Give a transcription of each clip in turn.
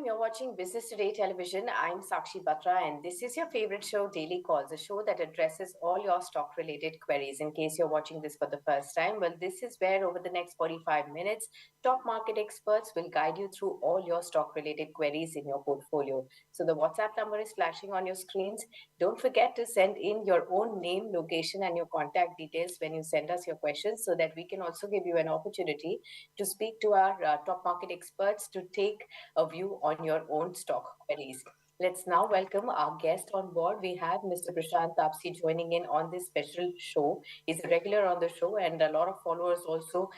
FM. You're watching Business Today Television. I'm Sakshi Batra, and this is your favorite show, Daily Calls, a show that addresses all your stock related queries. In case you're watching this for the first time, well, this is where over the next 45 minutes, top market experts will guide you through all your stock related queries in your portfolio. So the WhatsApp number is flashing on your screens. Don't forget to send in your own name, location, and your contact details when you send us your questions so that we can also give you an opportunity to speak to our top market experts to take a view on your own stock queries. Let's now welcome our guest on board. We have Mr. Prashant Tapsi joining in on this special show. He's a regular on the show, and a lot of followers also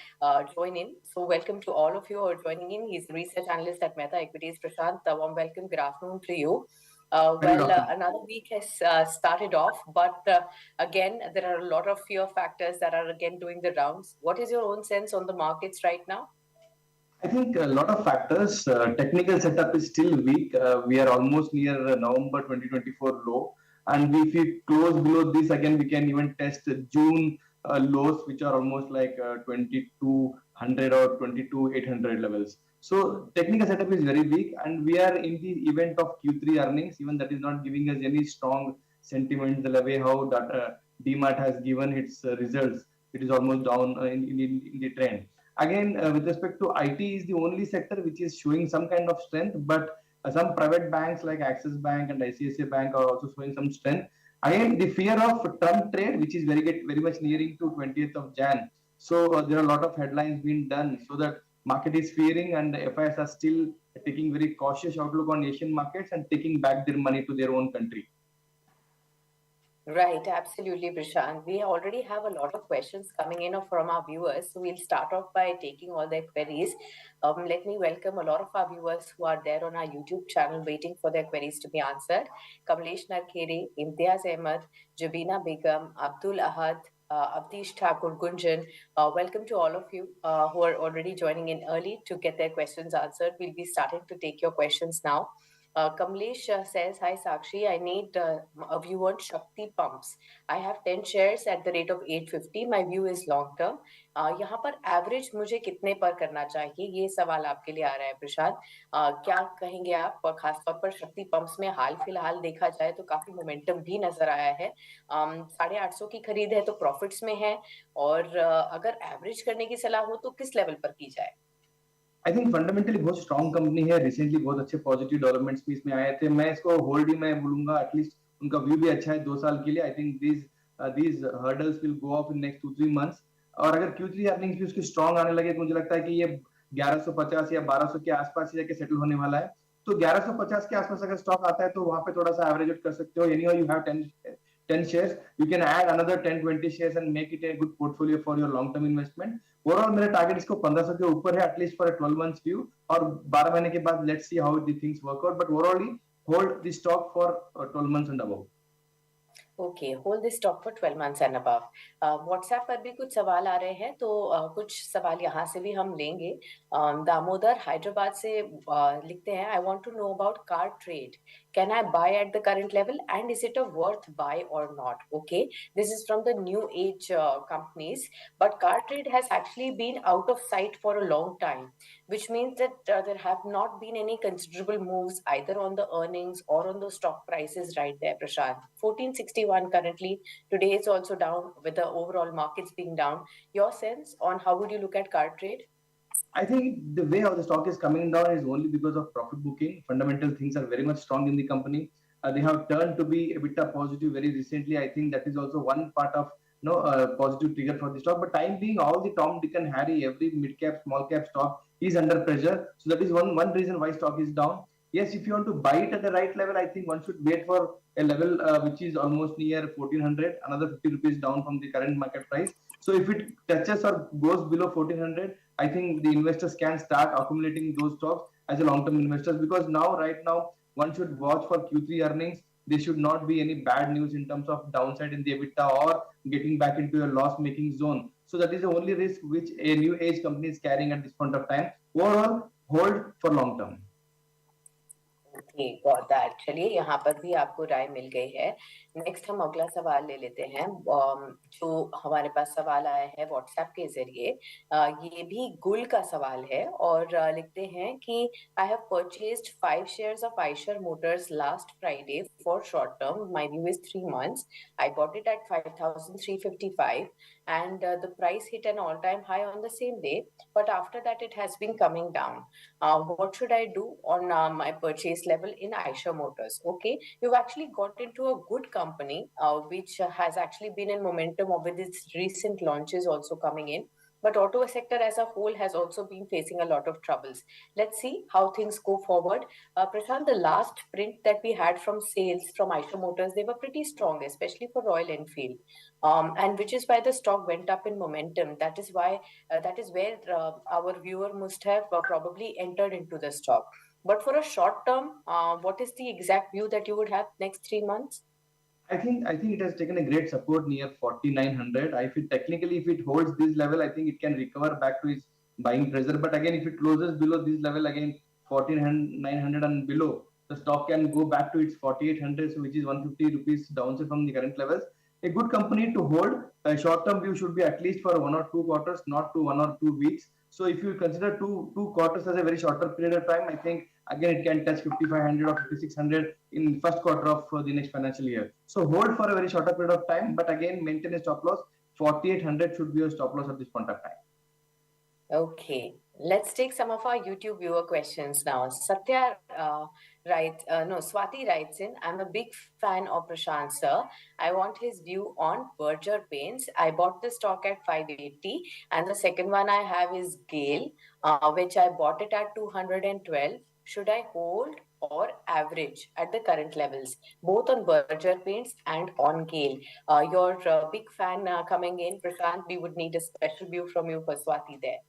join in. So, welcome to all of you who are joining in. He's a research analyst at Meta Equities. Prashant, a warm welcome. Good afternoon to you. Another week has started off, but again, there are a lot of fear factors that are again doing the rounds. What is your own sense on the markets right now? I think a lot of factors. Technical setup is still weak. We are almost near November 2024 low, and if we close below this again, we can even test June lows, which are almost like 2200 or 22,800 levels. So technical setup is very weak, and we are in the event of Q3 earnings. Even that is not giving us any strong sentiment. The way how that DMAT has given its results, it is almost down in the trend. Again, with respect to IT is the only sector which is showing some kind of strength, but some private banks like Axis Bank and ICICI Bank are also showing some strength. Again, the fear of Trump trade, which is very much nearing to 20th of Jan. So there are a lot of headlines being done, so that market is fearing, and the FIs are still taking very cautious outlook on Asian markets and taking back their money to their own country. Right, absolutely, Prashant. We already have a lot of questions coming in from our viewers. So we'll start off by taking all their queries. Let me welcome a lot of our viewers who are there on our YouTube channel waiting for their queries to be answered. Kamlesh Narkere, Imtiaz Ahmed, Jabina Begum, Abdul Ahad, Avdish Thakur Gunjan. Welcome to all of you who are already joining in early to get their questions answered. We'll be starting to take your questions now. Kamlesh says, hi Sakshi, I need a view on Shakti pumps. I have 10 shares at the rate of 850. My view is long term. यहाँ पर average मुझे कितने पर करना चाहिए, ये सवाल आपके लिए आ रहा है प्रशांत. क्या कहेंगे आप, खासतौर पर शक्ति पंप्स में हाल फिलहाल देखा जाए तो काफी मोमेंटम भी नजर आया है. 850 की खरीद है तो प्रॉफिट्स में है, और अगर एवरेज करने की सलाह हो तो किस लेवल पर की जाए? आई थिंक फंडामेंटली बहुत स्ट्रॉन्ग कंपनी है. रिसेंटली बहुत अच्छे पॉजिटिव डेवलपमेंट्स भी इसमें आए थे. मैं इसको होल्ड ही मैं बोलूंगा. एटलीस्ट उनका व्यू भी अच्छा है 2 साल के लिए. I think these hurdles will go off in next 2-3 months. और अगर Q3 अर्निंग्स भी उसकी स्ट्रॉन्ग आने लगे तो मुझे लगता है कि ये 1150 या 1200 के आसपास ही जाके सेटल होने वाला है. तो 1150 के आसपास अगर स्टॉक आता है तो वहां पे थोड़ा सा एवरेज आउट कर सकते हो. Anyhow you have 10 shares, you can add another 10-20 shares and make it a good portfolio for your long term investment. Overall मेरा टारगेट इसको 1500 के ऊपर है, एटलीस्ट फॉर 12 months व्यू, और 12 महीने के बाद let's see how the things work out, but overall hold the stock for 12 months and above. Okay, hold this stock for 12 months and above. WhatsApp पर भी कुछ सवाल आ रहे हैं, तो कुछ सवाल यहाँ से भी हम लेंगे. दामोदर हैदराबाद से लिखते हैं, I want to know about car trade. Can I buy at the current level and is it a worth buy or not? Okay, this is from the new age companies, but car trade has actually been out of sight for a long time, which means that there have not been any considerable moves either on the earnings or on the stock prices right there, Prashant. 1461 currently. Today is also down with the overall markets being down. Your sense on how would you look at car trade? I think the way how the stock is coming down is only because of profit booking. Fundamental things are very much strong in the company. They have turned to be a bit positive very recently. I think that is also one part of positive trigger for the stock. But time being, all the Tom, Dick and Harry, every mid cap, small cap stock is under pressure. So that is one reason why stock is down. Yes, if you want to buy it at the right level, I think one should wait for a level which is almost near 1400, another 50 rupees down from the current market price. So if it touches or goes below 1400, I think the investors can start accumulating those stocks as a long-term investors, because right now, one should watch for Q3 earnings. There should not be any bad news in terms of downside in the EBITDA or getting back into a loss-making zone. So that is the only risk which a new age company is carrying at this point of time. Overall, hold for long term. Okay got that. चलिए यहाँ पर भी आपको राय मिल गई है। Next हम अगला सवाल ले लेते हैं। जो हमारे पास सवाल आया है व्हाट्सएप के जरिए, ये भी गुल का सवाल है और लिखते हैं कि I have purchased 5 shares of Eicher Motors last Friday for short term. My view is 3 months. I bought it at 5,355 and the price hit an all-time high on the same day, but after that it has been coming down. What should I do on my purchase level in Eicher Motors? Okay, you've actually got into a good company, which has actually been in momentum with its recent launches also coming in. But auto sector as a whole has also been facing a lot of troubles. Let's see how things go forward. Prashant, the last print that we had from sales from Eicher Motors, they were pretty strong, especially for Royal Enfield, and which is why the stock went up in momentum. That is where our viewer must have probably entered into the stock. But for a short term, what is the exact view that you would have next 3 months? I think it has taken a great support near 4900. I feel technically if it holds this level, I think it can recover back to its buying pressure. But again, if it closes below this level again, 14900 and below, the stock can go back to its 4800, so which is 150 rupees downside from the current levels. A good company to hold. A short-term view should be at least for 1 or 2 quarters, not to 1 or 2 weeks. So if you consider two quarters as a very shorter period of time, I think again it can touch 5500 or 5600 in first quarter of the next financial year. So hold for a very shorter period of time, but again maintain a stop loss. 4800 should be your stop loss at this point of time. Okay, let's take some of our YouTube viewer questions now. Satya no, Swati writes in, I'm a big fan of Prashant sir. I want his view on Berger Paints. I bought the stock at 580, and the second one I have is Gale, which I bought it at 212. Should I hold or average at the current levels, both on Berger Paints and on Gale? Your big fan coming in, Prashant. We would need a special view from you for Swati there.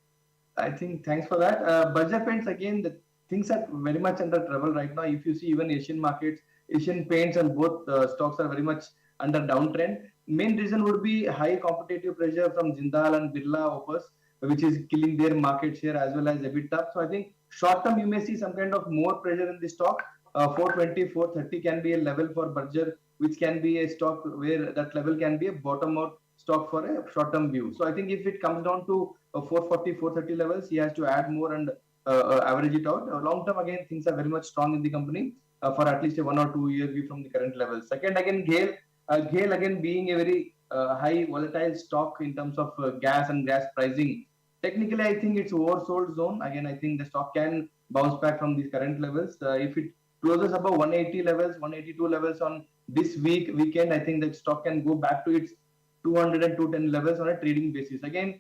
I think thanks for that. Budget paints again, the things are very much under trouble right now. If you see even Asian markets, Asian paints and both stocks are very much under downtrend. Main reason would be high competitive pressure from Jindal and Birla Opus, which is killing their market share as well as EBITDA. So I think short term you may see some kind of more pressure in the stock. 420, 430 can be a level for Berger, which can be a stock where that level can be a bottom out stock for a short term view. So I think if it comes down to 440, 430 levels, he has to add more and average it out. Long term, again, things are very much strong in the company for at least a 1 or 2 year view from the current levels. Second, again, Gale again being a very high volatile stock in terms of gas and gas pricing. Technically, I think it's oversold zone. Again, I think the stock can bounce back from these current levels. If it closes above 180 levels, 182 levels on this weekend, I think the stock can go back to its 200 and 210 levels on a trading basis. Again,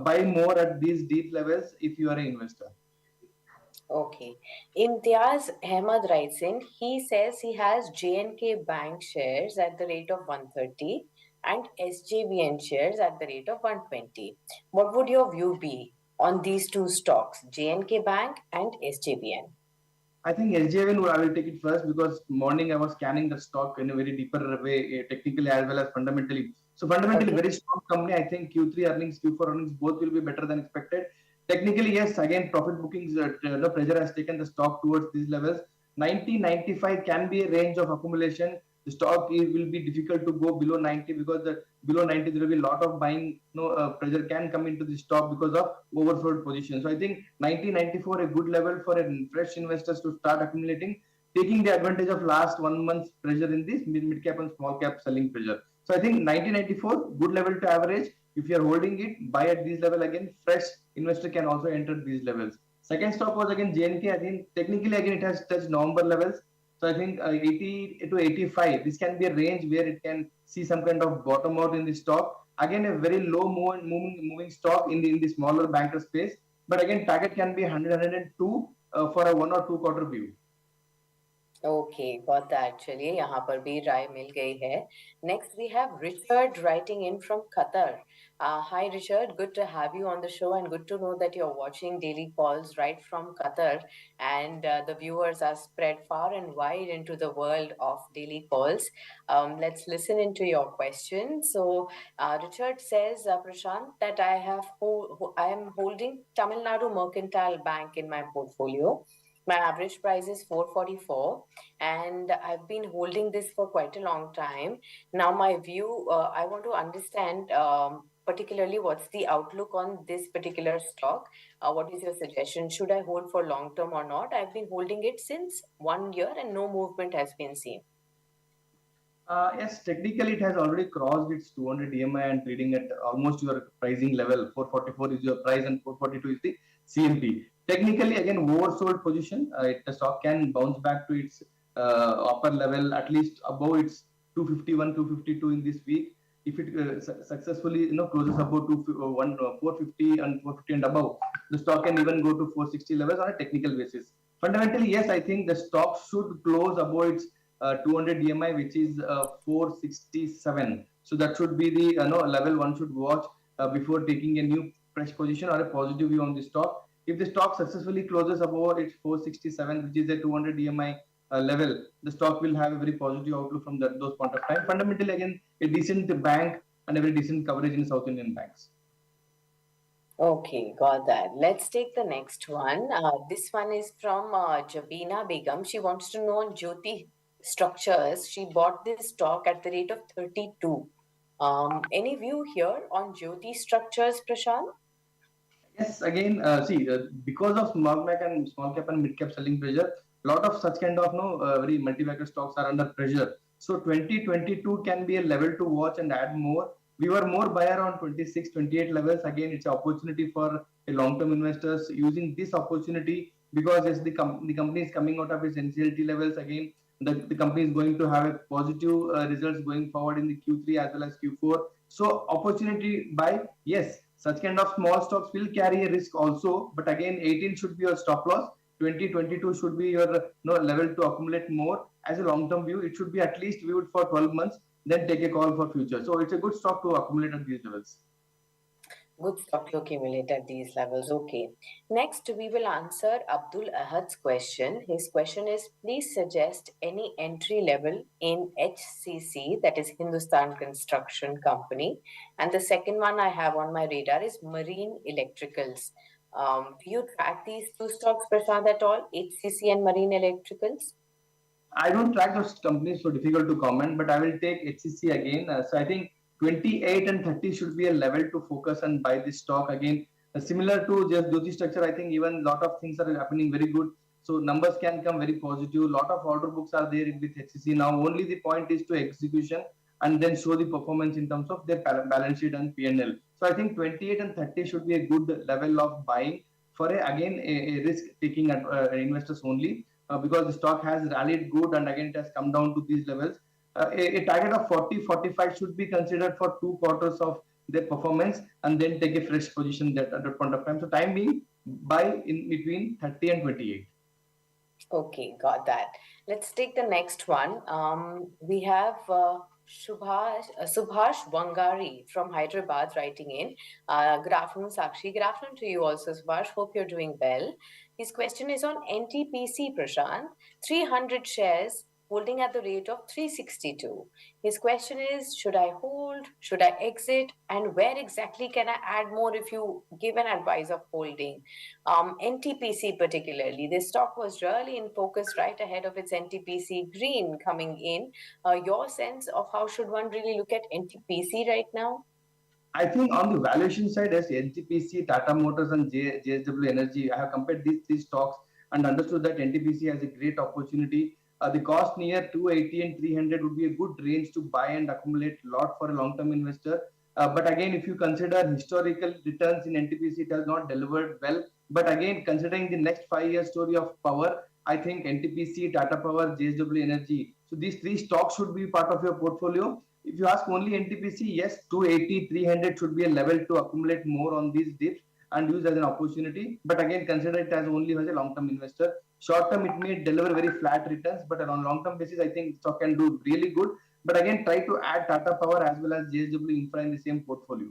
buy more at these deep levels if you are an investor. Okay. Imtiaz Ahmad writes in, he says he has JNK Bank shares at the rate of 130 and SJVN shares at the rate of 120. What would your view be on these two stocks, JNK Bank and SJVN? I think SJVN, I will take it first because morning I was scanning the stock in a very deeper way, technically as well as fundamentally. So fundamentally, Okay. very strong company. I think Q3 earnings, Q4 earnings, both will be better than expected. Technically, yes, again, profit bookings, the pressure has taken the stock towards these levels. 90, 95 can be a range of accumulation. The stock will be difficult to go below 90 because the below 90 there will be a lot of buying pressure can come into the stock because of oversold position. So I think 90, 94 a good level for a fresh investors to start accumulating, taking the advantage of last 1 month's pressure in this mid cap and small cap selling pressure. So I think 90, 94 good level to average. If you are holding it, buy at this level again. Fresh investor can also enter these levels. Second stock was again JNK. I think technically again it has touched November levels. So I think 80 to 85, this can be a range where it can see some kind of bottom out in the stock. Again, a very low moving stock in the smaller banker space. But again, target can be 100, 102 for a 1 or 2 quarter view. Okay got that. चलिए यहाँ पर भी राय मिल गई है। Next we have Richard writing in from Qatar. Hi Richard, good to have you on the show and good to know that you're watching daily calls right from Qatar, and the viewers are spread far and wide into the world of daily calls. Let's listen into your question. So Richard says, Prashant, that I am holding Tamil Nadu Mercantile Bank in my portfolio. My average price is 444, and I've been holding this for quite a long time. Now, my view, I want to understand particularly what's the outlook on this particular stock. What is your suggestion? Should I hold for long term or not? I've been holding it since 1 year and no movement has been seen. Yes, technically it has already crossed its 200 EMI and trading at almost your pricing level. 444 is your price and 442 is the CMP. Technically, again, oversold position. The stock can bounce back to its upper level, at least above its 251, 252 in this week. If it successfully closes above 450 and 450 and above, the stock can even go to 460 levels on a technical basis. Fundamentally, yes, I think the stock should close above its 200 EMI, which is 467. So that should be the level one should watch before taking a new fresh position or a positive view on the stock. If the stock successfully closes above its 467, which is a 200 EMI level, the stock will have a very positive outlook from those point of time. Fundamentally, again, a decent bank and a very decent coverage in South Indian banks. Okay, got that. Let's take the next one. This one is from Jabina Begum. She wants to know on Jyoti structures. She bought this stock at the rate of 32. Any view here on Jyoti structures, Prashant? Yes, again, see, because of small cap and mid cap selling pressure, lot of such kind of very multi-bagger stocks are under pressure. So 2022 can be a level to watch and add more. We were more buyer on 26, 28 levels. Again, it's an opportunity for a long-term investors using this opportunity because as the company is coming out of its NCLT levels again, the company is going to have a positive results going forward in the Q3 as well as Q4. So opportunity buy, yes, such kind of small stocks will carry a risk also, but again 18 should be your stop loss. 2022 should be your level to accumulate more. As a long term view, it should be at least viewed for 12 months, then take a call for future. So it's a good stock to accumulate at these levels. Good stock to accumulate at these levels. Okay. Next, we will answer Abdul Ahad's question. His question is, please suggest any entry level in HCC, that is Hindustan Construction Company. And the second one I have on my radar is Marine Electricals. Do you track these two stocks, Prashant, at all? HCC and Marine Electricals? I don't track those companies, so difficult to comment, but I will take HCC again. So I think 28 and 30 should be a level to focus and buy this stock again. Similar to just Jyoti structure, I think even lot of things are happening very good. So numbers can come very positive. Lot of order books are there with HCC. Now only the point is to execution and then show the performance in terms of their balance sheet and P&L. So I think 28 and 30 should be a good level of buying for a risk taking investors only because the stock has rallied good and again it has come down to these levels. A target of 40, 45 should be considered for 2 quarters of their performance and then take a fresh position at that point of time. So time being, buy in between 30 and 28. Okay, got that. Let's take the next one. We have Subhash Wangari from Hyderabad writing in. Good afternoon, Sakshi. Good afternoon to you also, Subhash. Hope you're doing well. His question is on NTPC, Prashant. 300 shares holding at the rate of 362. His question is, should I hold? Should I exit? And where exactly can I add more if you give an advice of holding? NTPC particularly, this stock was really in focus right ahead of its NTPC green coming in. Your sense of how should one really look at NTPC right now? I think on the valuation side, as NTPC, Tata Motors, and JSW Energy, I have compared these three stocks and understood that NTPC has a great opportunity. The cost near 280 and 300 would be a good range to buy and accumulate lot for a long-term investor. But again, if you consider historical returns in NTPC, it has not delivered well. But again, considering the next 5 year story of power, I think NTPC, Tata Power, JSW Energy. So these three stocks should be part of your portfolio. If you ask only NTPC, yes, 280, 300 should be a level to accumulate more on these dips and use as an opportunity. But again, consider it as only as a long-term investor. Short term, it may deliver very flat returns, but on long-term basis, I think stock can do really good. But again, try to add Tata Power as well as JSW Infra in the same portfolio.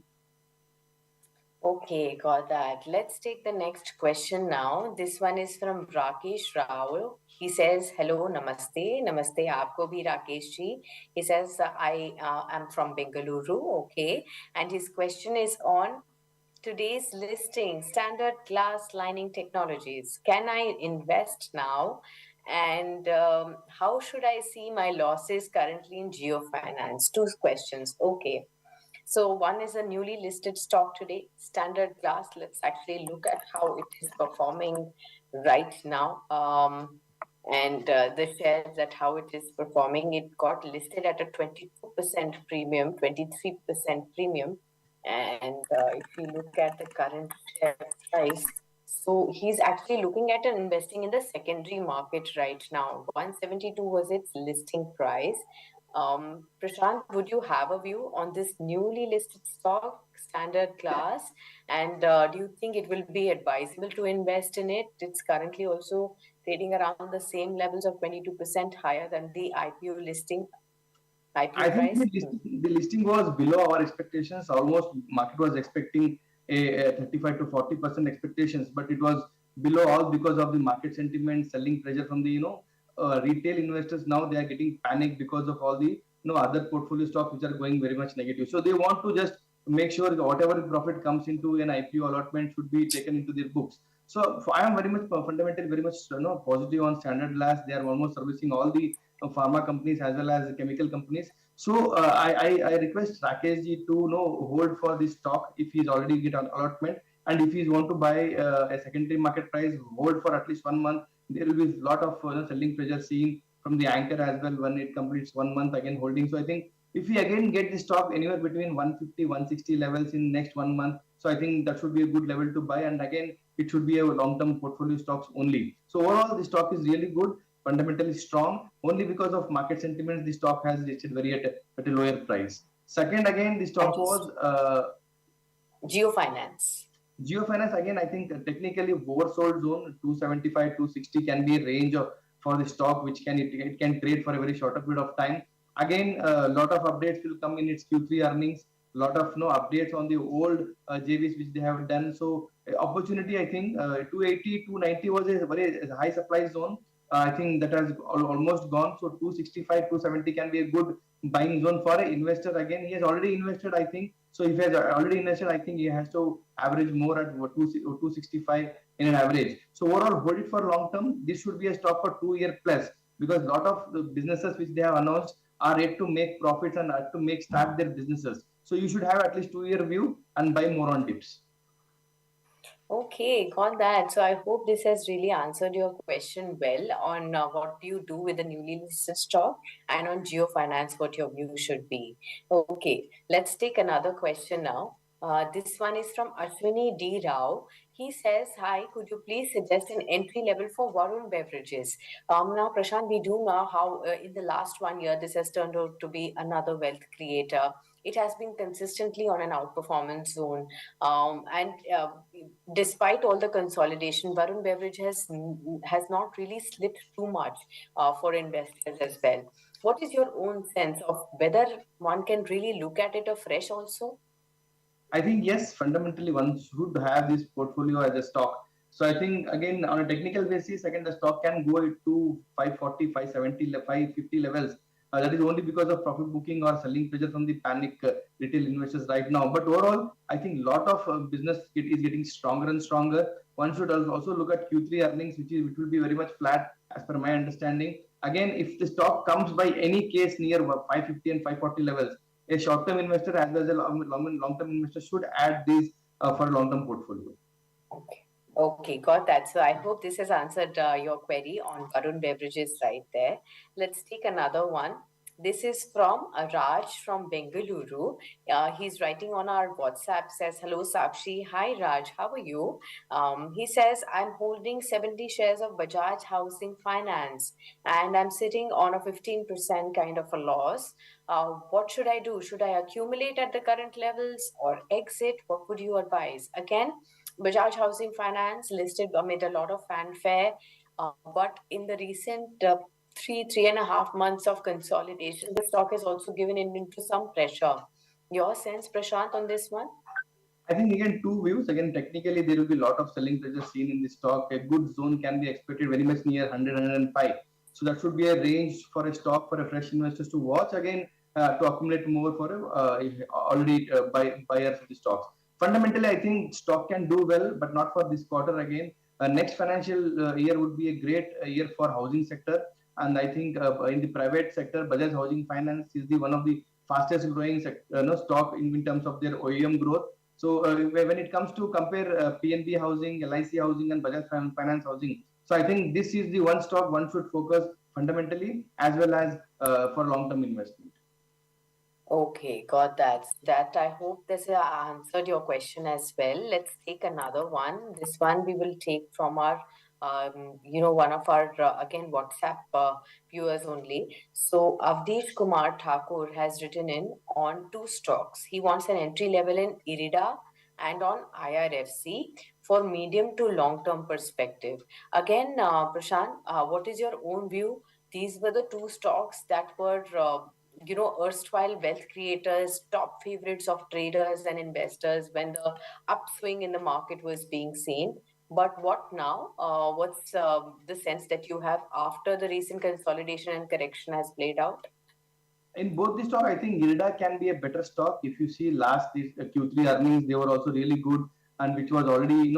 Okay, got that. Let's take the next question now. This one is from Rakesh Rao. He says, hello, namaste. Namaste, aapko bhi Rakesh ji. He says, I am from Bengaluru. Okay. And his question is on Today's listing, Standard Glass Lining Technologies. Can I invest now? And how should I see my losses currently in Geofinance? Two questions. Okay. So one is a newly listed stock today, Standard Glass. Let's actually look at how it is performing right now. And the shares, that how it is performing. It got listed at a 22% premium, 23% premium. And if you look at the current share price, so he's actually looking at and investing in the secondary market right now. 172 was its listing price. Prashant, would you have a view on this newly listed stock, Standard Glass? And do you think it will be advisable to invest in it? It's currently also trading around the same levels of 22% higher than the IPO listing, I IPO think price. the listing was below our expectations. Almost market was expecting a 35 to 40% expectations, but it was below all because of the market sentiment, selling pressure from the retail investors. Now they are getting panicked because of all the other portfolio stocks which are going very much negative. So they want to just make sure that whatever profit comes into an IPO allotment should be taken into their books. So I am very much fundamentally very much positive on Standard Glass. They are almost servicing all the pharma companies as well as chemical companies. So I request Rakesh ji to hold for this stock if he's already get an allotment, and if he's want to buy a secondary market price, hold for at least 1 month. There will be a lot of selling pressure seen from the anchor as well when it completes 1 month again holding. So I think if we again get the stock anywhere between 150 160 levels in next 1 month, so I think that should be a good level to buy, and again it should be a long-term portfolio stocks only. So overall the stock is really good, fundamentally strong. Only because of market sentiments, the stock has listed very at a lower price. Second, again, the stock was Geofinance. Geofinance. Again, I think technically oversold zone 275, 260 can be a range for the stock which it can trade for a very shorter period of time. Again, a lot of updates will come in its Q3 earnings. Lot of updates on the old JVs which they have done. So opportunity, I think 280, 290 was a very high supply zone. I think that has almost gone. So 265, 270 can be a good buying zone for an investor. Again, he has already invested, I think. So if he has already invested, I think he has to average more at 265 in an average. So overall, hold it for long term. This should be a stock for 2 year plus, because a lot of the businesses which they have announced are yet to make profits and are to make start their businesses. So you should have at least 2 year view and buy more on tips. Okay, got that. So I hope this has really answered your question well on what do you do with the newly listed stock, and on Geofinance what your view should be. Okay, let's take another question now. This one is from Ashwini D. Rao. He says, "Hi, could you please suggest an entry level for Varun Beverages?" Now, Prashant, we do know how in the last 1 year this has turned out to be another wealth creator. It has been consistently on an outperformance zone, and despite all the consolidation, Varun Beverage has not really slipped too much for investors as well. What is your own sense of whether one can really look at it afresh also? I think yes, fundamentally one should have this portfolio as a stock. So I think again on a technical basis, again the stock can go to 540, 570, 550 levels. That is only because of profit booking or selling pressure from the panic retail investors right now. But overall, I think a lot of business is getting stronger and stronger. One should also look at Q3 earnings, which will be very much flat as per my understanding. Again, if the stock comes by any case near 550 and 540 levels, a short-term investor as well as a long-term investor should add these for a long-term portfolio. Okay. Okay, got that. So I hope this has answered your query on Varun Beverages right there. Let's take another one. This is from Raj from Bengaluru. He's writing on our WhatsApp, says, "Hello, Sakshi. Hi, Raj. How are you?" He says, "I'm holding 70 shares of Bajaj Housing Finance, and I'm sitting on a 15% kind of a loss. What should I do? Should I accumulate at the current levels or exit? What would you advise?" Again, Bajaj Housing Finance listed amid a lot of fanfare, but in the recent 3.5 months of consolidation, the stock has also given in into some pressure. Your sense, Prashant, on this one? I think again two views. Again, technically there will be a lot of selling pressure seen in the stock. A good zone can be expected very much near 100, 105. So that should be a range for a stock for a fresh investors to watch. Again, to accumulate more for already buyers of the stocks. fundamentally, I think stock can do well, but not for this quarter again. Next financial year would be a great year for housing sector, and I think in the private sector, Bajaj Housing Finance is the one of the fastest growing stock in terms of their OEM growth. So when it comes to compare PNB Housing, LIC Housing, and Bajaj Finance Housing, so I think this is the one stock one should focus fundamentally as well as for long-term investment. Okay, got that. That I hope this answered your question as well. Let's take another one. This one we will take from our, one of our again WhatsApp viewers only. So Avdesh Kumar Thakur has written in on two stocks. He wants an entry level in IRIDA and on IRFC for medium to long term perspective. Again, Prashant, what is your own view? These were the two stocks that were erstwhile wealth creators, top favorites of traders and investors when the upswing in the market was being seen. But what now? What's the sense that you have after the recent consolidation and correction has played out? In both the stock, I think IRIDA can be a better stock. If you see last this Q3 earnings, they were also really good, and which was already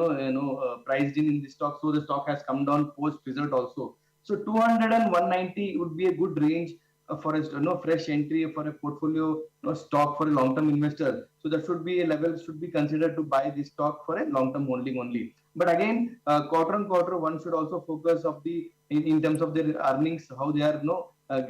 priced in the stock. So the stock has come down post result also. So 200 and 190 would be a good range for a fresh entry for a portfolio stock for a long term investor. So that should be a level should be considered to buy this stock for a long term holding only. But again, quarter on quarter, one should also focus of the in terms of their earnings, how they are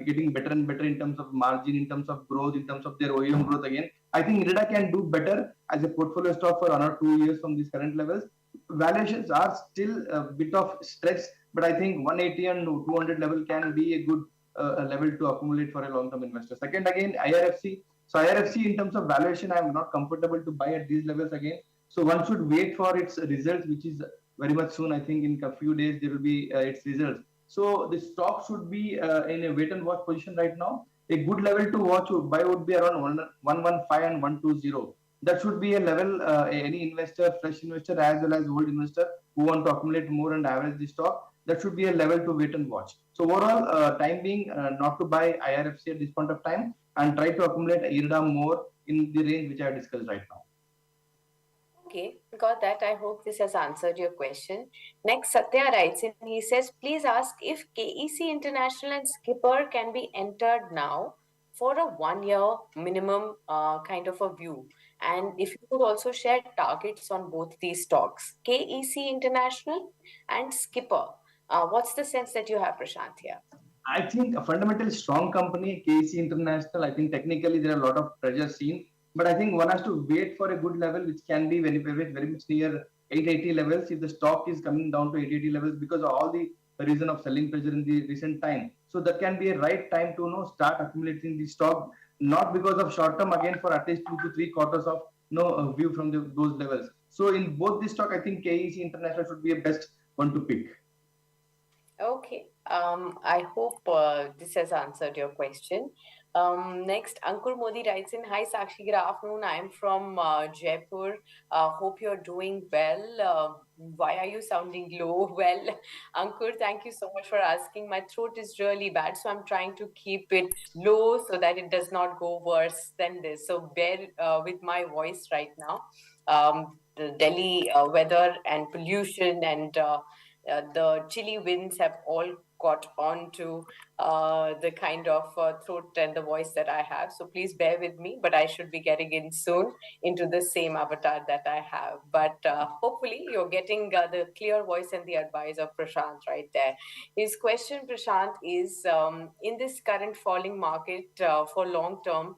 getting better and better in terms of margin, in terms of growth, in terms of their OEM growth again. I think IRIDA can do better as a portfolio stock for another 2 years from these current levels. Valuations are still a bit of stretch, but I think 180 and 200 level can be a good level to accumulate for a long-term investor. Second, again, IRFC. So IRFC in terms of valuation, I am not comfortable to buy at these levels again. So one should wait for its results, which is very much soon. I think in a few days there will be its results. So the stock should be in a wait and watch position right now. A good level to watch buy would be around 115 and 120. That should be a level any investor, fresh investor as well as old investor who want to accumulate more and average the stock. That should be a level to wait and watch. So overall, time being not to buy IRFC at this point of time and try to accumulate IRDA more in the range which I have discussed right now. Okay, got that. I hope this has answered your question. Next, Satya writes in, he says, please ask if KEC International and Skipper can be entered now for a 1 year minimum kind of a view. And if you could also share targets on both these stocks, KEC International and Skipper. What's the sense that you have, Prashant, here? I think a fundamentally strong company, KEC International, I think technically there are a lot of pressure seen, but I think one has to wait for a good level, which can be very much near 880 levels if the stock is coming down to 880 levels because of all the reason of selling pressure in the recent time. So that can be a right time to start accumulating the stock, not because of short term again for at least 2 to 3 quarters of view from those levels. So in both the stock, I think KEC International should be a best one to pick. Okay. I hope this has answered your question. Next, Ankur Modi writes in, hi Sakshi, good afternoon. I am from Jaipur. Hope you're doing well. Why are you sounding low? Well, Ankur, thank you so much for asking. My throat is really bad, so I'm trying to keep it low so that it does not go worse than this. So bear with my voice right now. The Delhi weather and pollution and the chilly winds have all got on to the kind of throat and the voice that I have. So please bear with me, but I should be getting in soon into the same avatar that I have. But hopefully you're getting the clear voice and the advice of Prashant right there. His question, Prashant, is in this current falling market for long term,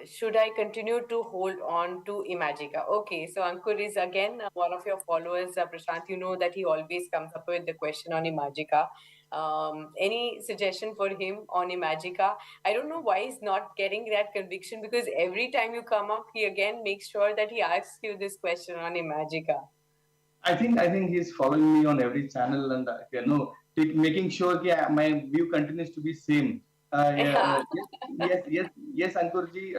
should I continue to hold on to Imagica? Okay, so Ankur is again one of your followers, Prashant. You know that he always comes up with the question on Imagica. Any suggestion for him on Imagica? I don't know why he's not getting that conviction because every time you come up, he again makes sure that he asks you this question on Imagica. I think he's following me on every channel and making sure that my view continues to be same. Yeah. Yes, Ankur ji,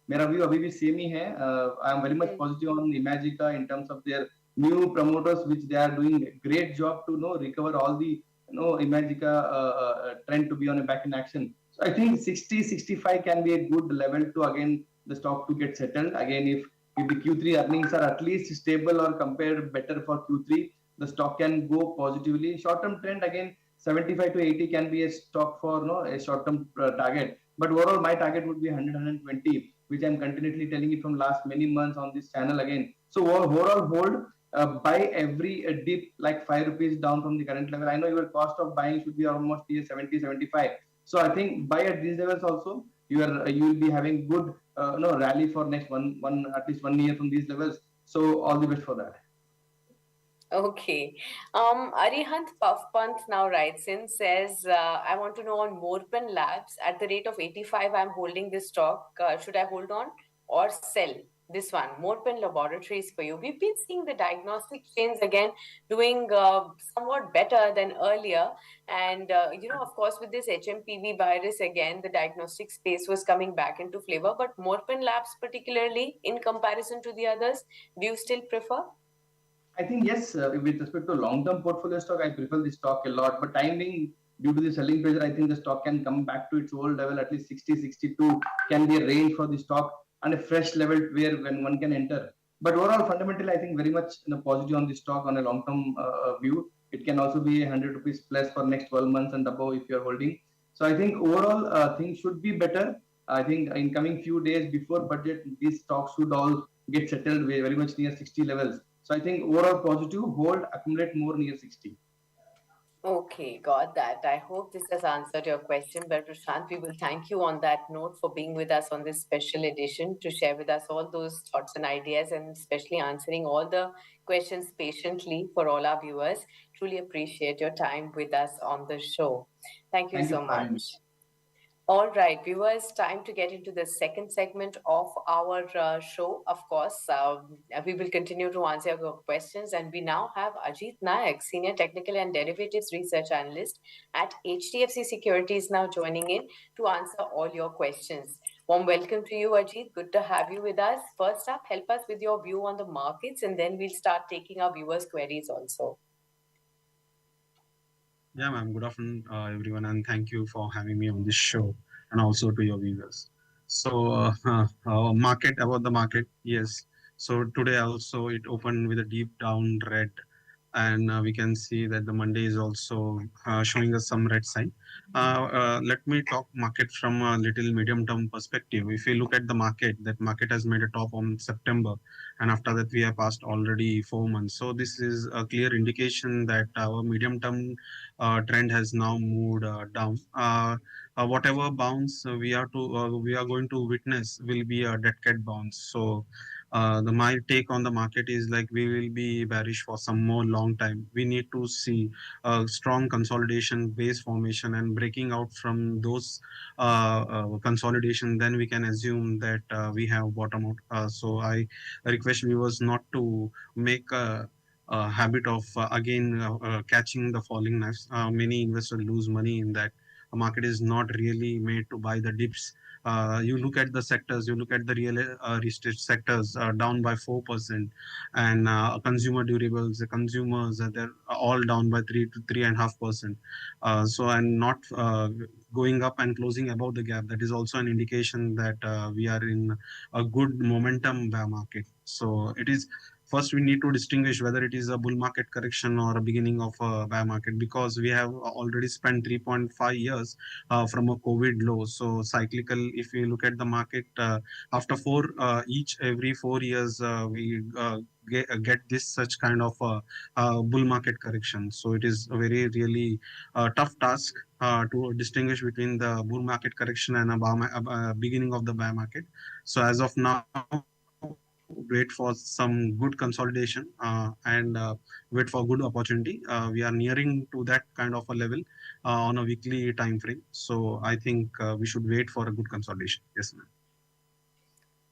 मेरा view अभी भी same ही है. I am very much positive on Imagica in terms of their new promoters, which they are doing a great job to recover all the Imagica trend to be on a back in action. So I think 60, 65 can be a good level to again the stock to get settled again if If the Q3 earnings are at least stable or compared better for Q3, the stock can go positively. Short-term trend again, 75 to 80 can be a stock for no a short-term target. But overall, my target would be 100, which I'm continuously telling it from last many months on this channel again. So overall, hold buy every dip like 5 rupees down from the current level. I know your cost of buying should be almost 70, 75. So I think buy at these levels also. You will be having good no rally for next one at least 1 year from these levels. So all the best for that. Okay. Arihant Puffpant now writes in, says, I want to know on Morpan Labs, at the rate of 85, I'm holding this stock. Should I hold on or sell? This one, Morpan Laboratories for you. We've been seeing the diagnostic chains again doing somewhat better than earlier. And, of course, with this HMPV virus again, the diagnostic space was coming back into flavor. But Morpan Labs, particularly in comparison to the others, do you still prefer? I think yes, with respect to long-term portfolio stock, I prefer the stock a lot. But timing, due to the selling pressure, I think the stock can come back to its old level, at least 60, 62 can be a range for the stock and a fresh level where when one can enter. But overall, fundamentally, I think very much positive on the stock on a long-term view. It can also be 100 rupees plus for next 12 months and above if you're holding. So I think overall things should be better. I think in coming few days before budget, these stocks should all get settled very much near 60 levels. So I think overall positive, hold, accumulate more near 60. Okay, got that. I hope this has answered your question. But Prashant, we will thank you on that note for being with us on this special edition to share with us all those thoughts and ideas and especially answering all the questions patiently for all our viewers. Truly appreciate your time with us on the show. Thank you Thank you so for having me. much. All right, viewers, time to get into the second segment of our show. Of course, we will continue to answer your questions, and we now have Ajit Nayak, Senior Technical and Derivatives Research Analyst at HDFC Securities, now joining in to answer all your questions. Warm welcome to you, Ajit. Good to have you with us. First up, help us with your view on the markets, and then we'll start taking our viewers' queries also. Yeah, ma'am. Good afternoon, everyone, and thank you for having me on this show, and also to your viewers. So, market about the market, yes. So today also it opened with a deep down red, and we can see that the Monday is also showing us some red sign. Let me talk market from a little medium term perspective. If we look at the market, that market has made a top on September, and after that we have passed already 4 months. So this is a clear indication that our medium term trend has now moved down. Whatever bounce we are going to witness will be a dead cat bounce. So the my take on the market is like we will be bearish for some more long time. We need to see strong consolidation, base formation, and breaking out from those consolidation. Then we can assume that we have bottom out. So I request viewers not to make a habit of again catching the falling knives. Many investors lose money in that. A market is not really made to buy the dips. You look at the sectors, you look at the real estate sectors down by 4%, and consumer durables, the consumers, they're all down by 3 to 3.5%. So, and not going up and closing above the gap. That is also an indication that we are in a good momentum bear market. So, it is first we need to distinguish whether it is a bull market correction or a beginning of a bear market, because we have already spent 3.5 years from a COVID low. So cyclical, if you look at the market, after each every 4 years, we get this such kind of bull market correction. So it is a very really tough task to distinguish between the bull market correction and a beginning of the bear market. So as of now, wait for some good consolidation and wait for good opportunity. We are nearing to that kind of a level on a weekly time frame. So I think we should wait for a good consolidation. Yes, ma'am.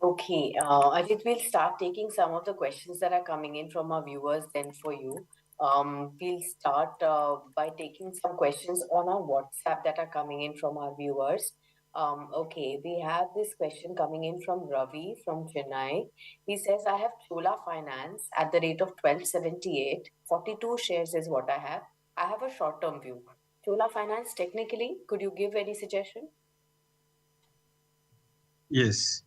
Okay, Ajit, we'll start taking some of the questions that are coming in from our viewers then for you. We'll start by taking some questions on our WhatsApp that are coming in from our viewers. Okay, we have this question coming in from Ravi from Chennai. He says, I have Chola Finance at the rate of 1278. 42 shares is what I have. I have a short term view. Chola Finance, technically, could you give any suggestion? Yes.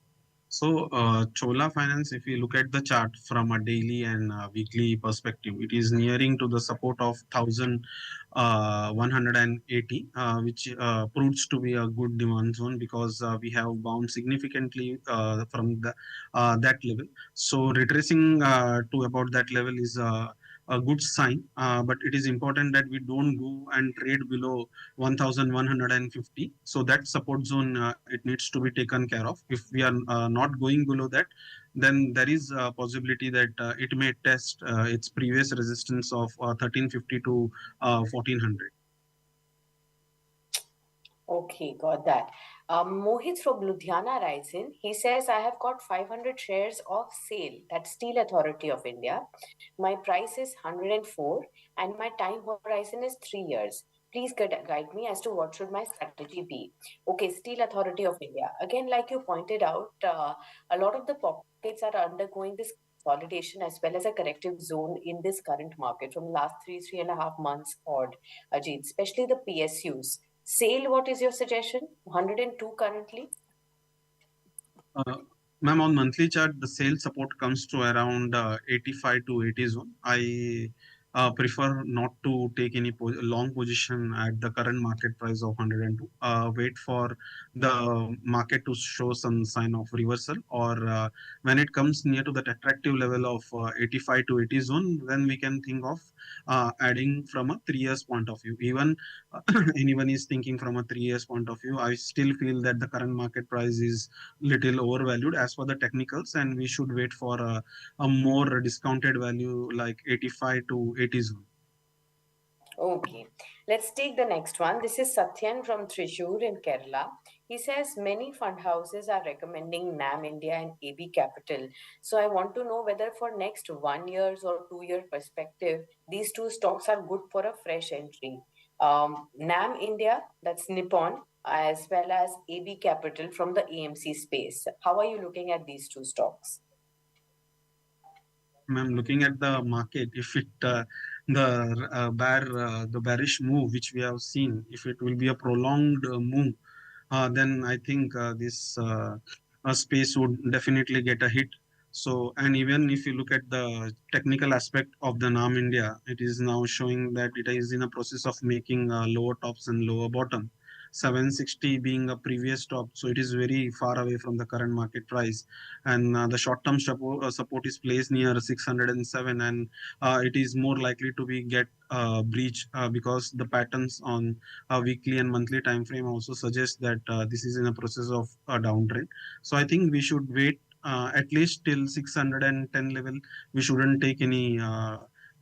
Chola Finance, if we look at the chart from a daily and weekly perspective, it is nearing to the support of 1,180, which proves to be a good demand zone because we have bounced significantly from that level. So retracing to about that level is a good sign, but it is important that we don't go and trade below 1,150. So that support zone, it needs to be taken care of. If we are not going below that, then there is a possibility that it may test its previous resistance of 1350 to 1400. Okay, got that. Mohit from Ludhiana writes in. He says, I have got 500 shares of SAIL, that's Steel Authority of India. My price is 104 and my time horizon is 3 years. Please guide me as to what should my strategy be. Okay, Steel Authority of India. Again, like you pointed out, a lot of the pockets are undergoing this consolidation as well as a corrective zone in this current market from the last 3.5 months odd, Ajit, especially the PSUs. Sale, what is your suggestion? 102 currently? Uh, Ma'am, on monthly chart, the sales support comes to around 85 to 80 zone. I prefer not to take any long position at the current market price of 102. Wait for the market to show some sign of reversal, or when it comes near to that attractive level of 85 to 80 zone, then we can think of adding from a 3 years point of view. Even anyone is thinking from a 3 years point of view, I still feel that the current market price is little overvalued as for the technicals, and we should wait for a more discounted value like 85 to 80 zone. Okay, let's take the next one. This is Satyan from Thrissur in Kerala. He says many fund houses are recommending NAM India and AB Capital. So I want to know whether for next 1 years or 2 year perspective, these two stocks are good for a fresh entry. NAM India, that's Nippon, as well as AB Capital from the AMC space. How are you looking at these two stocks? I'm looking at the market. If it the bearish move which we have seen, if it will be a prolonged move, then I think this space would definitely get a hit. So, and even if you look at the technical aspect of the NAM India, it is now showing that it is in a process of making lower tops and lower bottom. 760 being a previous top, so it is very far away from the current market price. And the short-term support is placed near 607, and it is more likely to be get breach because the patterns on weekly and monthly time frame also suggest that this is in a process of a downtrend. So I think we should wait at least till 610 level. We shouldn't take any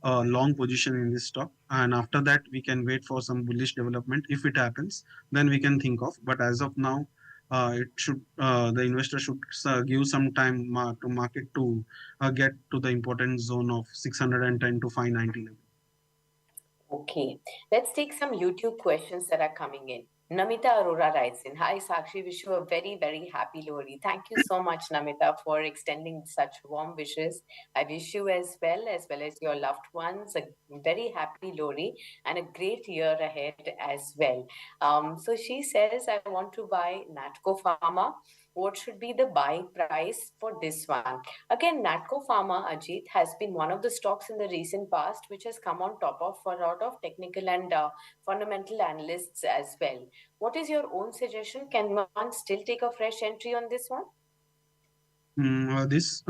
long position in this stock, and after that we can wait for some bullish development. If it happens, then we can think of. But as of now, it should the investor should give some time to market to get to the important zone of 610 to 590 level. Okay, let's take some YouTube questions that are coming in. Namita Arora writes in, Hi Sakshi, wish you a very, very happy Lohri. Thank you so much, Namita, for extending such warm wishes. I wish you as well as your loved ones, a very happy Lohri and a great year ahead as well. So she says, I want to buy Natco Pharma. What should be the buying price for this one? Again, Natco Pharma, Ajit, has been one of the stocks in the recent past which has come on top of for a lot of technical and fundamental analysts as well. What is your own suggestion? Can one still take a fresh entry on this one? This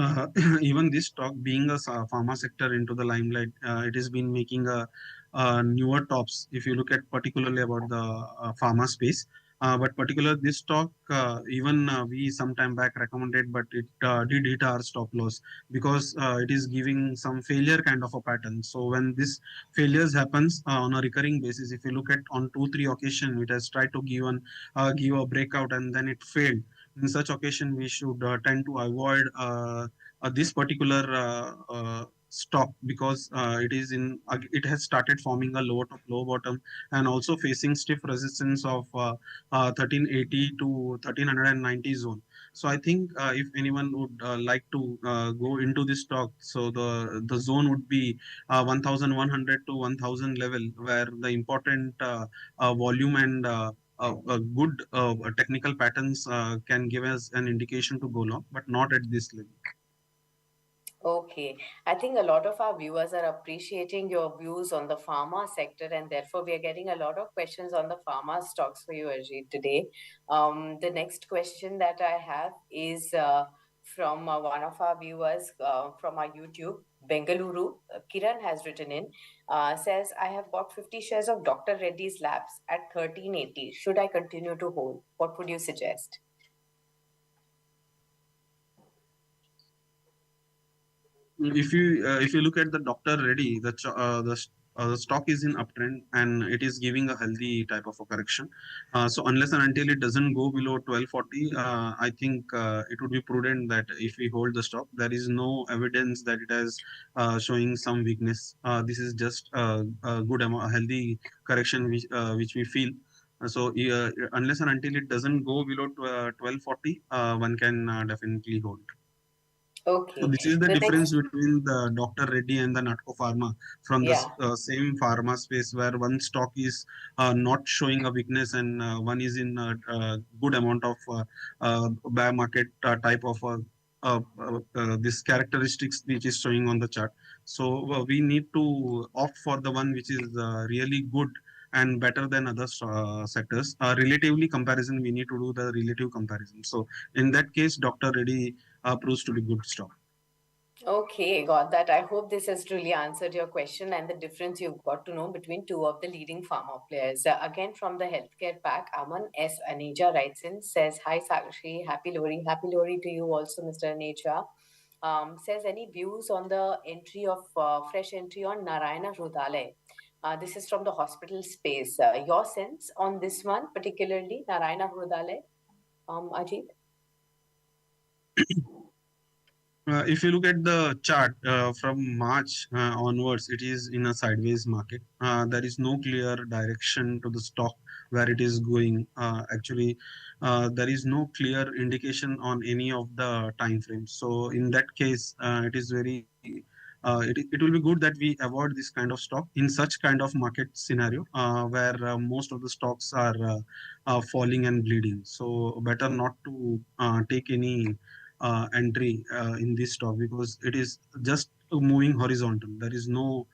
even this stock being a pharma sector into the limelight, it has been making a newer tops. If you look at particularly about the pharma space, but particular this stock, even we some time back recommended, but it did hit our stop loss because it is giving some failure kind of a pattern. So when this failures happens on a recurring basis, if you look at on 2 3 occasion, it has tried to give a breakout and then it failed. In such occasion we should tend to avoid this particular stock because it has started forming a low top low bottom and also facing stiff resistance of 1380 to 1390 zone. So I think if anyone would like to go into this stock, so the zone would be 1100 to 1000 level, where the important volume and good technical patterns can give us an indication to go long, but not at this level. Okay. I think a lot of our viewers are appreciating your views on the pharma sector, and therefore we are getting a lot of questions on the pharma stocks for you, Ajit, today. The next question that I have is from one of our viewers from our YouTube, Bengaluru. Kiran has written in, says, I have bought 50 shares of Dr. Reddy's Labs at 1380. Should I continue to hold? What would you suggest? If you look at the Dr. Reddy, the stock is in uptrend and it is giving a healthy type of a correction. So unless and until it doesn't go below 1240, I think it would be prudent that if we hold the stock, there is no evidence that it is showing some weakness. This is just a good amount, a healthy correction which we feel. Unless and until it doesn't go below 1240, one can definitely hold. So Okay. this is the The difference next, between the Dr. Reddy and the Natco Pharma from the yeah. same pharma space, where one stock is not showing a weakness and one is in a good amount of bear market type of this characteristics which is showing on the chart. So we need to opt for the one which is really good and better than other sectors. Relatively comparison, we need to do the relative comparison. So in that case, Dr. Reddy proves to be good stock. Okay, got that. I hope this has truly answered your question and the difference you've got to know between two of the leading pharma players. Again, from the healthcare pack, Aman S. Aneja writes in, says, Hi Sakshi, happy Lori. Happy Lori to you also, Mr. Aneja. Says, any views on the entry of fresh entry on Narayana Hrudalaya? This is from the hospital space. Your sense on this one, particularly Narayana Hrudalaya, Ajit? If you look at the chart from March onwards, it is in a sideways market. There is no clear direction to the stock where it is going. There is no clear indication on any of the time frames. So in that case, it is it will be good that we avoid this kind of stock in such kind of market scenario where most of the stocks are falling and bleeding. So better not to take any entry in this stock because it is just moving horizontal. There is no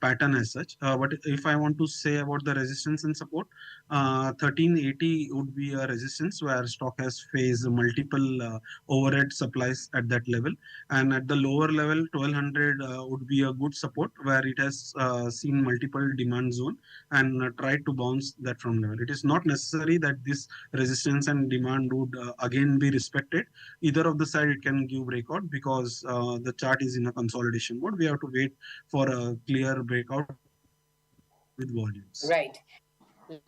pattern as such. But if I want to say about the resistance and support, 1380 would be a resistance where stock has faced multiple overhead supplies at that level, and at the lower level, 1200 would be a good support where it has seen multiple demand zone and tried to bounce that from level. It is not necessary that this resistance and demand would again be respected. Either of the side it can give breakout because the chart is in a consolidation mode. We have to wait for a clear breakout with volumes. Right.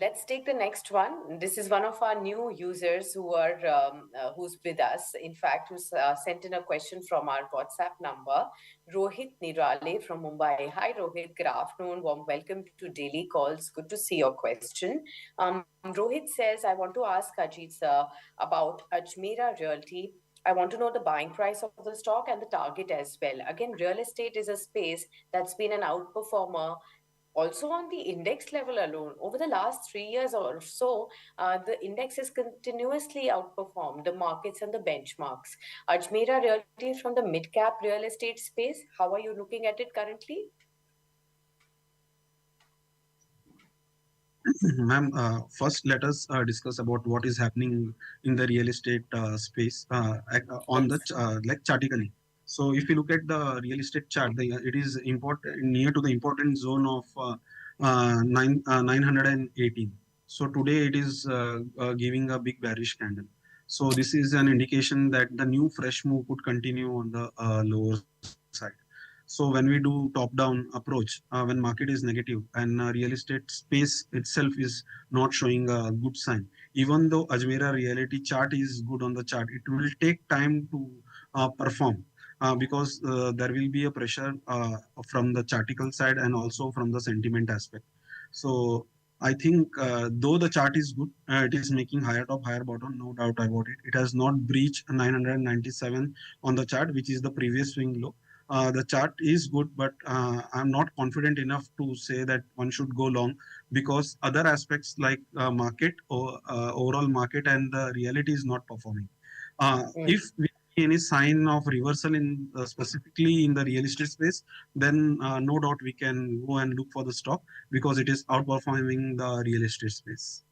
Let's take the next one. This is one of our new users who's with us. In fact, who's sent in a question from our WhatsApp number. Rohit Nirale from Mumbai. Hi, Rohit. Good afternoon. Warm welcome to Daily Calls. Good to see your question. Rohit says, I want to ask Ajit sir about Ajmera Realty. I want to know the buying price of the stock and the target as well. Again, real estate is a space that's been an outperformer also on the index level alone over the last 3 years or so. The index has continuously outperformed the markets and the benchmarks. Ajmera Realty is from the mid cap real estate space. How are you looking at it currently? Ma'am, first let us discuss about what is happening in the real estate space on the Yes. like chartically. So if you look at the real estate chart, it is important near to the important zone of 918. So today it is giving a big bearish candle. So this is an indication that the new fresh move could continue on the lower side. So when we do top-down approach, when market is negative and real estate space itself is not showing a good sign, even though Ajmera reality chart is good on the chart, it will take time to perform because there will be a pressure from the chartical side and also from the sentiment aspect. So I think though the chart is good, it is making higher top, higher bottom, no doubt about it. It has not breached 997 on the chart, which is the previous swing low. The chart is good, but I'm not confident enough to say that one should go long, because other aspects like market or overall market and the reality is not performing. If we see any sign of reversal in specifically in the real estate space, then no doubt we can go and look for the stock because it is outperforming the real estate space.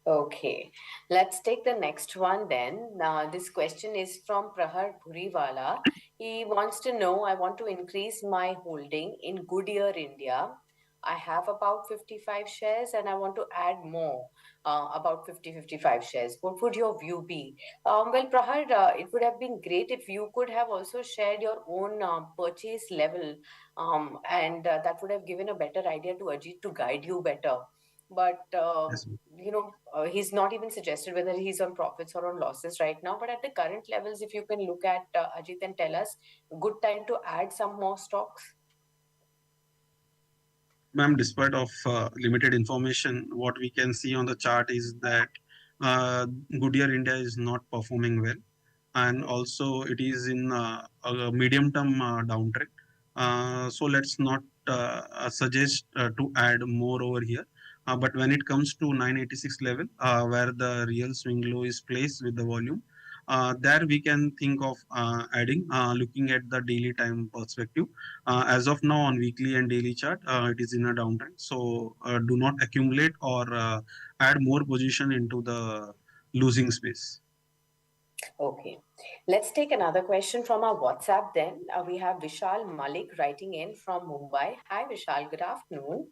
Okay, let's take the next one then. This question is from Prahar Puriwala. He wants to know, I want to increase my holding in Goodyear India. I have about 55 shares and I want to add more, about 55 shares. What would your view be? Well, Prahar, it would have been great if you could have also shared your own purchase level, and that would have given a better idea to Ajit to guide you better. But Yes. he's not even suggested whether he's on profits or on losses right now. But at the current levels, if you can look at Ajit and tell us, good time to add some more stocks. Ma'am, despite of limited information, what we can see on the chart is that uh, Goodyear India is not performing well, and also it is in a medium term downtrend. So let's not suggest to add more over here. But when it comes to 986 level, where the real swing low is placed with the volume, there we can think of adding, looking at the daily time perspective. As of now, on weekly and daily chart, it is in a downtrend. So do not accumulate or add more position into the losing space. Okay, let's take another question from our WhatsApp then. We have Vishal Malik writing in from Mumbai. Hi, Vishal, good afternoon.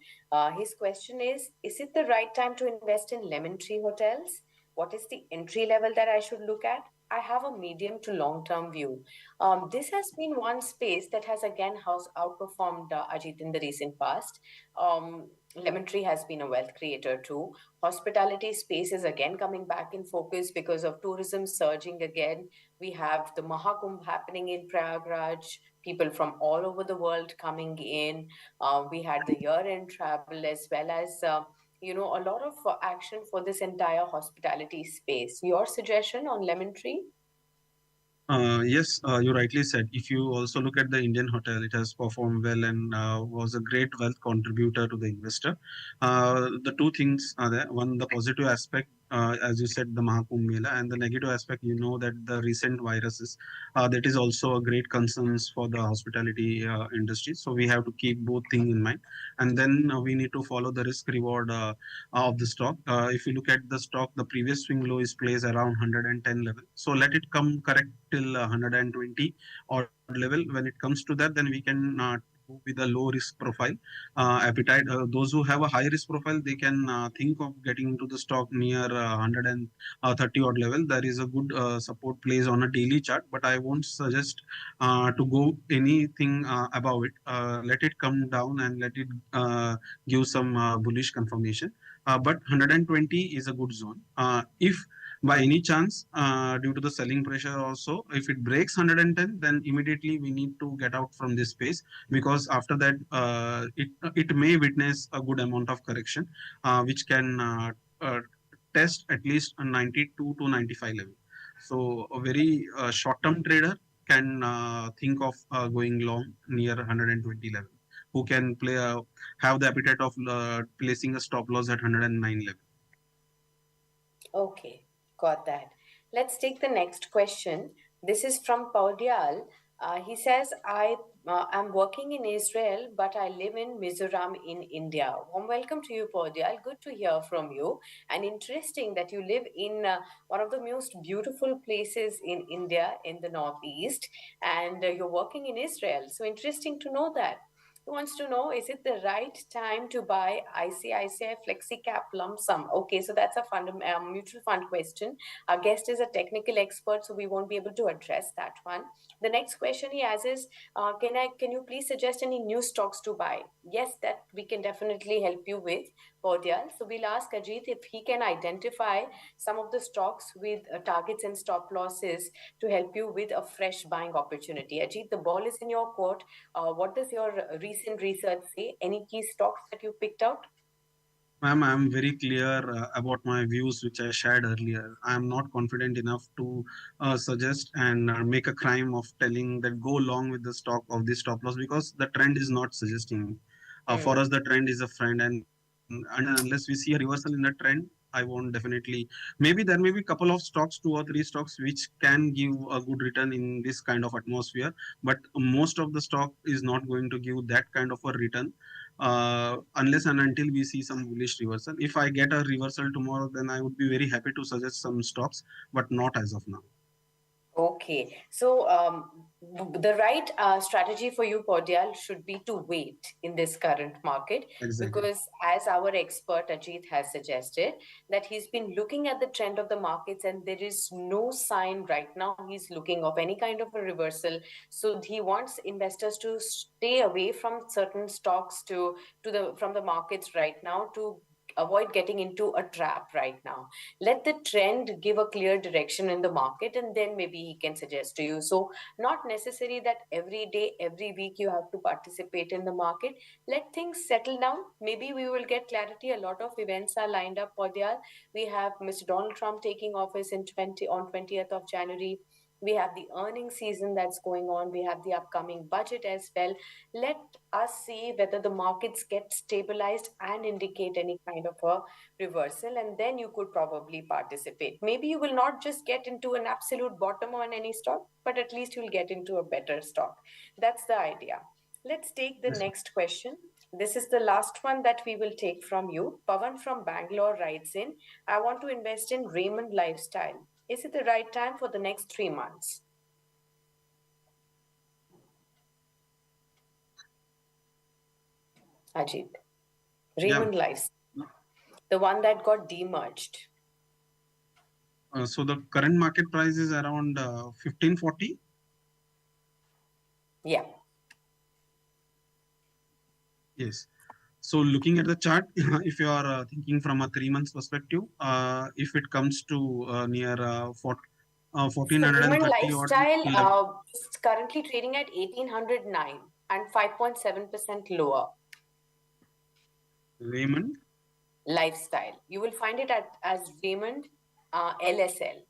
His question is it the right time to invest in lemon tree hotels? What is the entry level that I should look at? I have a medium to long term view. This has been one space that has again house outperformed Ajit in the recent past. Lemon Tree has been a wealth creator too. Hospitality space is again coming back in focus because of tourism surging again. We have the Mahakumbh happening in Prayagraj, people from all over the world coming in. We had the year-end travel as well as a lot of action for this entire hospitality space. Your suggestion on Lemon Tree? Yes, you rightly said. If you also look at the Indian hotel, it has performed well and was a great wealth contributor to the investor. The two things are there. One, the positive aspect, as you said, the Mahakumbh Mela, and the negative aspect, that the recent viruses, that is also a great concerns for the hospitality industry. So we have to keep both things in mind, and then we need to follow the risk reward of the stock. If you look at the stock, the previous swing low is placed around 110 level. So let it come correct till 120 odd level. When it comes to that, then we can go with a low risk profile appetite. Those who have a high risk profile, they can think of getting into the stock near 130 odd level. There is a good support plays on a daily chart, but I won't suggest to go anything above it. Let it come down and let it give some bullish confirmation. But 120 is a good zone. If by any chance, due to the selling pressure also, if it breaks 110, then immediately we need to get out from this space, because after that it may witness a good amount of correction, which can test at least a 92 to 95 level. So a very short-term trader can think of going long near 120 level, who can have the appetite of placing a stop loss at 109 level. Okay, got that. Let's take the next question. This is from Paudyal. He says, am working in Israel, but I live in Mizoram in India. Warm welcome to you, Paudyal. Good to hear from you. And interesting that you live in one of the most beautiful places in India in the Northeast, and you're working in Israel. So interesting to know that. He wants to know, is it the right time to buy ICICI FlexiCap lump sum? Okay, so that's a mutual fund question. Our guest is a technical expert, so we won't be able to address that one. The next question he has is, can you please suggest any new stocks to buy? Yes, that we can definitely help you with, Paudyal. So we'll ask Ajit if he can identify some of the stocks with targets and stop losses to help you with a fresh buying opportunity. Ajit, the ball is in your court. What does your recent research say? Any key stocks that you picked out? Ma'am, I am very clear about my views, which I shared earlier. I am not confident enough to suggest and make a crime of telling that go along with the stock of this stop loss, because the trend is not suggesting. For us, the trend is a friend, and unless we see a reversal in the trend, I won't definitely. Maybe there may be a couple of stocks, two or three stocks, which can give a good return in this kind of atmosphere, but most of the stock is not going to give that kind of a return unless and until we see some bullish reversal. If I get a reversal tomorrow, then I would be very happy to suggest some stocks, but not as of now. Okay, so the right strategy for you, Cordial, should be to wait in this current market, Exactly. because as our expert Ajit has suggested, that he's been looking at the trend of the markets and there is no sign right now he's looking of any kind of a reversal. So he wants investors to stay away from certain stocks to the from the markets right now to avoid getting into a trap right now. Let the trend give a clear direction in the market and then maybe he can suggest to you. So not necessary that every day, every week you have to participate in the market. Let things settle down. Maybe we will get clarity. A lot of events are lined up, Podyal. We have Mr. Donald Trump taking office in 20th of January. We have the earnings season that's going on. We have the upcoming budget as well. Let us see whether the markets get stabilized and indicate any kind of a reversal, and then you could probably participate. Maybe you will not just get into an absolute bottom on any stock, but at least you'll get into a better stock. That's the idea. Let's take the Yes. next question. This is the last one that we will take from you. Pavan from Bangalore writes in, I want to invest in Raymond Lifestyle. Is it the right time for the next 3 months? Ajit. Yeah. Raymond Lifestyle, the one that got demerged. So the current market price is around 1540. Yeah. Yes. So looking at the chart, if you are thinking from a 3 months perspective, if it comes to near So Raymond 1430 odd Lifestyle level, is currently trading at 1809 and 5.7% lower. Raymond. Lifestyle. You will find it as Raymond LSL.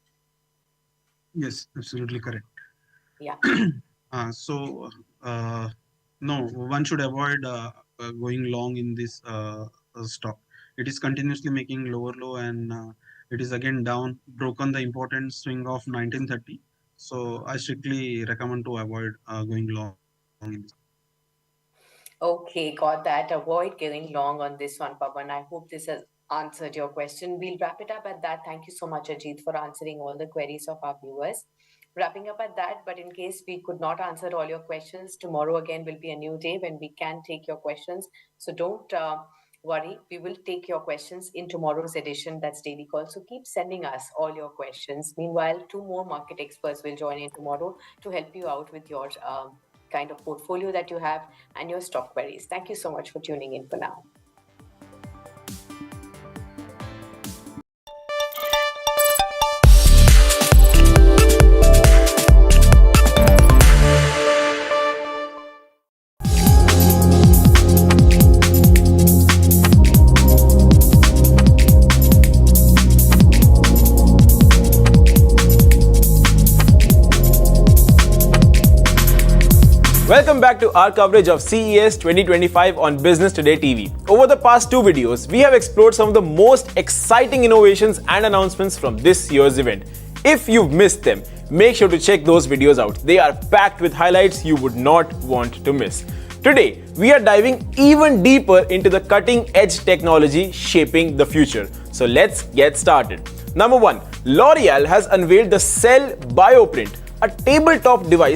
Yes, absolutely correct. Yeah. So no, one should avoid going long in this stock. It is continuously making lower low, and it is again down, broken the important swing of 1930. So I strictly recommend to avoid going long in this. Okay, got that. Avoid going long on this one, Pawan. I hope this has answered your question. We'll wrap it up at that. Thank you so much, Ajit, for answering all the queries of our viewers. Wrapping up at that, but in case we could not answer all your questions, tomorrow again will be a new day when we can take your questions. So don't worry, we will take your questions in tomorrow's edition. That's Daily Call. So keep sending us all your questions. Meanwhile, 2 more market experts will join in tomorrow to help you out with your kind of portfolio that you have and your stock queries. Thank you so much for tuning in for now. Welcome back to our coverage of CES 2025 on Business Today TV. Over the past 2 videos, we have explored some of the most exciting innovations and announcements from this year's event. If you've missed them, make sure to check those videos out. They are packed with highlights you would not want to miss. Today, we are diving even deeper into the cutting-edge technology shaping the future. So let's get started. Number 1, L'Oreal has unveiled the Cell Bioprint, a tabletop device